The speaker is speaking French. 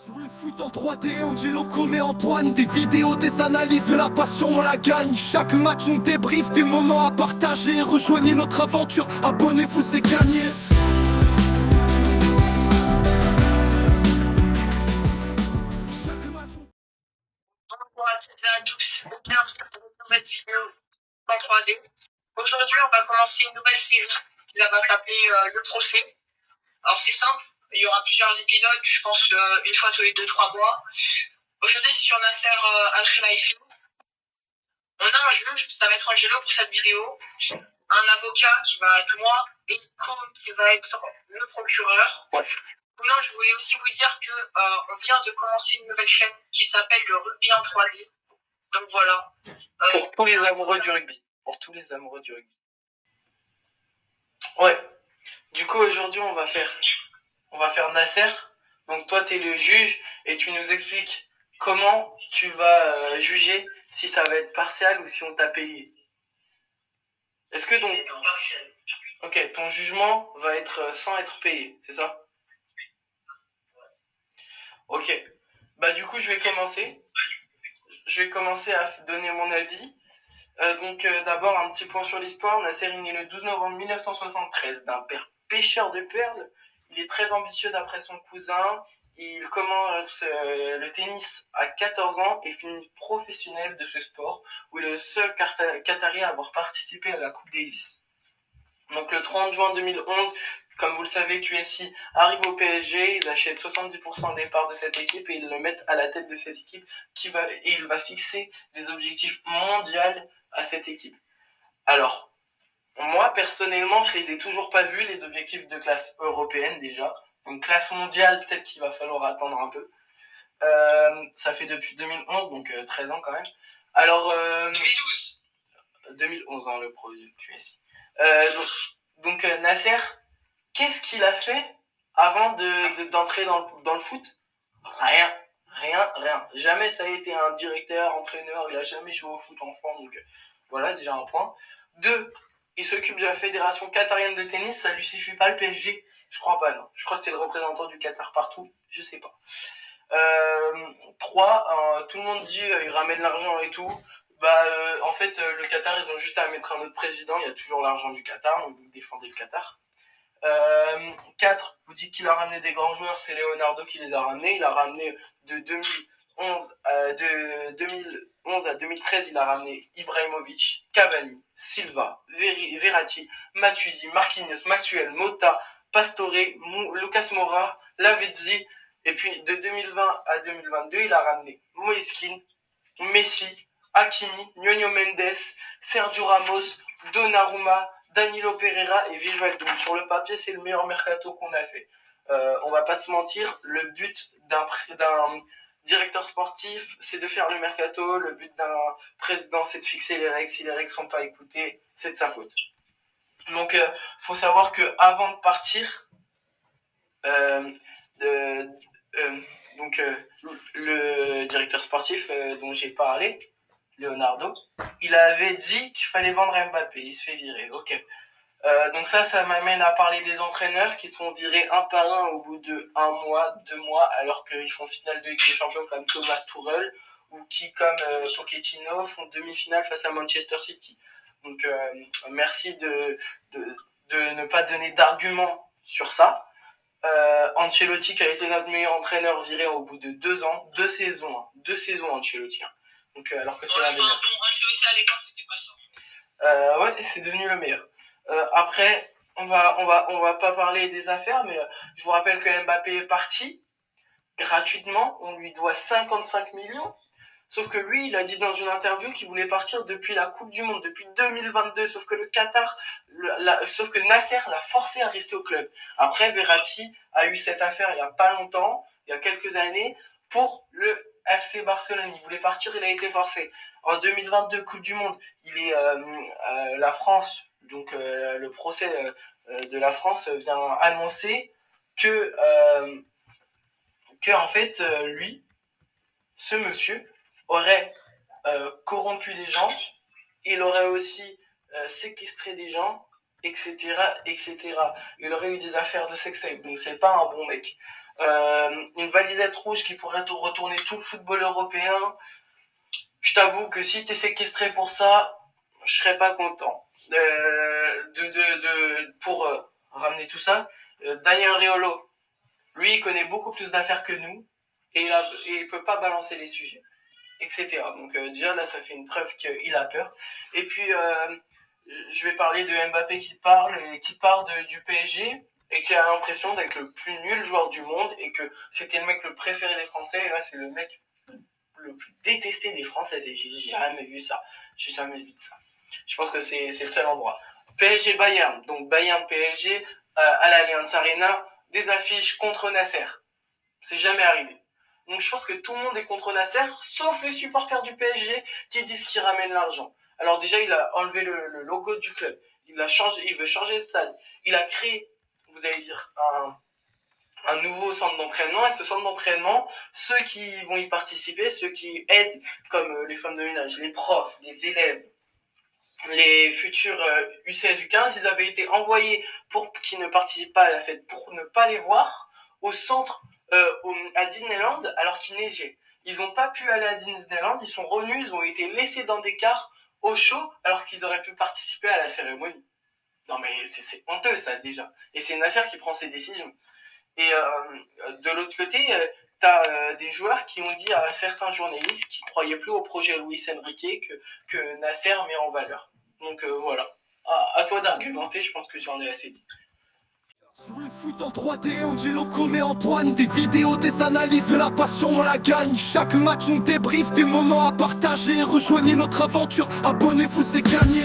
Sur le foot en 3D, Angelo Come et Antoine. Des vidéos, des analyses, de la passion, on la gagne. Chaque match, on débrief, des moments à partager. Rejoignez notre aventure, abonnez-vous, c'est gagné. Chaque match, Bonjour à toutes et à tous, bienvenue pour une nouvelle vidéo en 3D. Aujourd'hui, on va commencer une nouvelle série qui va s'appeler Le Procès. Alors c'est simple, il y aura plusieurs épisodes, je pense une fois tous les 2-3 mois. Aujourd'hui, c'est sur Nasser Al-Khelaifi. On a un juge, ça va être Angelo pour cette vidéo, un avocat qui va être moi et Com qui va être le procureur. Ouais. Sinon, je voulais aussi vous dire que on vient de commencer une nouvelle chaîne qui s'appelle le Rugby en 3D. Donc voilà. Pour tous les amoureux du rugby. Pour tous les amoureux du rugby. Ouais. Du coup, aujourd'hui, on va faire Nasser. Donc toi, tu es le juge et tu nous expliques comment tu vas juger si ça va être partial ou si on t'a payé. Est-ce que donc... Ok, ton jugement va être sans être payé, c'est ça? Ok. Bah du coup, je vais commencer à donner mon avis. D'abord, un petit point sur l'histoire. Nasser est né le 12 novembre 1973 d'un père pêcheur de perles. Il est très ambitieux d'après son cousin. Il commence le tennis à 14 ans et finit professionnel de ce sport, où il est le seul Qatari à avoir participé à la Coupe Davis. Donc le 30 juin 2011, comme vous le savez, QSI arrive au PSG, ils achètent 70% des parts de cette équipe et ils le mettent à la tête de cette équipe et il va fixer des objectifs mondiaux à cette équipe. Alors, moi personnellement, je les ai toujours pas vus, les objectifs de classe européenne déjà. Donc classe mondiale, peut-être qu'il va falloir attendre un peu. Ça fait depuis 2011, donc 13 ans quand même. Alors, 2011, hein, le projet QSI. Donc Nasser, qu'est-ce qu'il a fait avant d'entrer dans le foot? Rien. Jamais ça a été un directeur, entraîneur, il a jamais joué au foot enfant, donc voilà, déjà un point. 2, il s'occupe de la fédération qatarienne de tennis, ça lui suffit pas le PSG? Je crois pas, non. Je crois que c'est le représentant du Qatar partout, je sais pas. 3, tout le monde dit il ramène l'argent et tout. En fait, le Qatar, ils ont juste à mettre un autre président, il y a toujours l'argent du Qatar, donc vous défendez le Qatar. 4, vous dites qu'il a ramené des grands joueurs, c'est Leonardo qui les a ramenés. Il a ramené de 2011 à 2013, il a ramené Ibrahimovic, Cavani, Silva, Verratti, Matuidi, Marquinhos, Massuel, Mota, Pastore, Lucas Moura, Lavezzi. Et puis de 2020 à 2022, il a ramené Moiskin, Messi, Hakimi, Nuno Mendes, Sergio Ramos, Donnarumma, Danilo Pereira et Wijnaldum. Sur le papier, c'est le meilleur mercato qu'on a fait. On va pas se mentir, le but d'un directeur sportif, c'est de faire le mercato. Le but d'un président, c'est de fixer les règles. Si les règles sont pas écoutées, c'est de sa faute. Donc, faut savoir que avant de partir, le directeur sportif dont j'ai parlé, Leonardo, il avait dit qu'il fallait vendre Mbappé, il se fait virer, ok. Donc ça m'amène à parler des entraîneurs qui sont virés un par un au bout de 1 mois, 2 mois, alors qu'ils font finale de Ligue des Champions comme Thomas Tuchel, ou qui, comme Pochettino, font demi-finale face à Manchester City. Donc merci de ne pas donner d'arguments sur ça. Ancelotti qui a été notre meilleur entraîneur viré au bout de 2 ans, 2 saisons Ancelotti. Donc alors que c'est l'un des meilleurs. Bon, Ancelotti à l'époque c'était pas ça. Ouais, c'est devenu le meilleur. Après, on va pas parler des affaires, mais je vous rappelle que Mbappé est parti gratuitement, on lui doit 55 millions. Sauf que lui, il a dit dans une interview qu'il voulait partir depuis la Coupe du Monde, depuis 2022. Sauf que le Qatar, sauf que Nasser l'a forcé à rester au club. Après, Verratti a eu cette affaire il y a pas longtemps, il y a quelques années, pour le FC Barcelone. Il voulait partir, il a été forcé. En 2022, Coupe du Monde, il est la France, donc le procès de la France vient annoncer que en fait, lui, ce monsieur, aurait corrompu des gens, il aurait aussi séquestré des gens, etc., etc. Il aurait eu des affaires de sextape, donc c'est pas un bon mec. une valisette rouge qui pourrait retourner tout le football européen. Je t'avoue que si t'es séquestré pour ça, je serais pas content. Pour ramener tout ça, Daniel Riolo, lui, il connaît beaucoup plus d'affaires que nous et il peut pas balancer les sujets, etc. Donc déjà là, ça fait une preuve qu'il a peur. Et puis je vais parler de Mbappé qui part du PSG et qui a l'impression d'être le plus nul joueur du monde et que c'était le mec le préféré des Français et là c'est le mec le plus détesté des Français. J'ai jamais vu ça. J'ai jamais vu ça. Je pense que c'est le seul endroit. PSG Bayern, donc Bayern PSG à l'Allianz Arena, des affiches contre Nasser. C'est jamais arrivé. Donc je pense que tout le monde est contre Nasser, sauf les supporters du PSG qui disent qu'il ramène l'argent. Alors déjà, il a enlevé le logo du club. Il veut changer de stade. Il a créé, vous allez dire, un nouveau centre d'entraînement. Et ce centre d'entraînement, ceux qui vont y participer, ceux qui aident, comme les femmes de ménage, les profs, les élèves, les futurs U16, U15, ils avaient été envoyés pour qu'ils ne participent pas à la fête, pour ne pas les voir au centre, à Disneyland, alors qu'il neigeait. Ils n'ont pas pu aller à Disneyland, ils sont revenus, ils ont été laissés dans des cars au chaud, alors qu'ils auraient pu participer à la cérémonie. Non mais c'est honteux ça déjà. Et c'est Nasser qui prend ses décisions. Et de l'autre côté, t'as des joueurs qui ont dit à certains journalistes qui croyaient plus au projet Luis Enrique que Nasser met en valeur. Donc voilà. À toi d'argumenter, je pense que j'en ai assez dit. Sur le foot en 3D, Angelo Come et Antoine. Des vidéos, des analyses, de la passion, on la gagne. Chaque match, on débrief, des moments à partager. Rejoignez notre aventure, abonnez-vous, c'est gagné.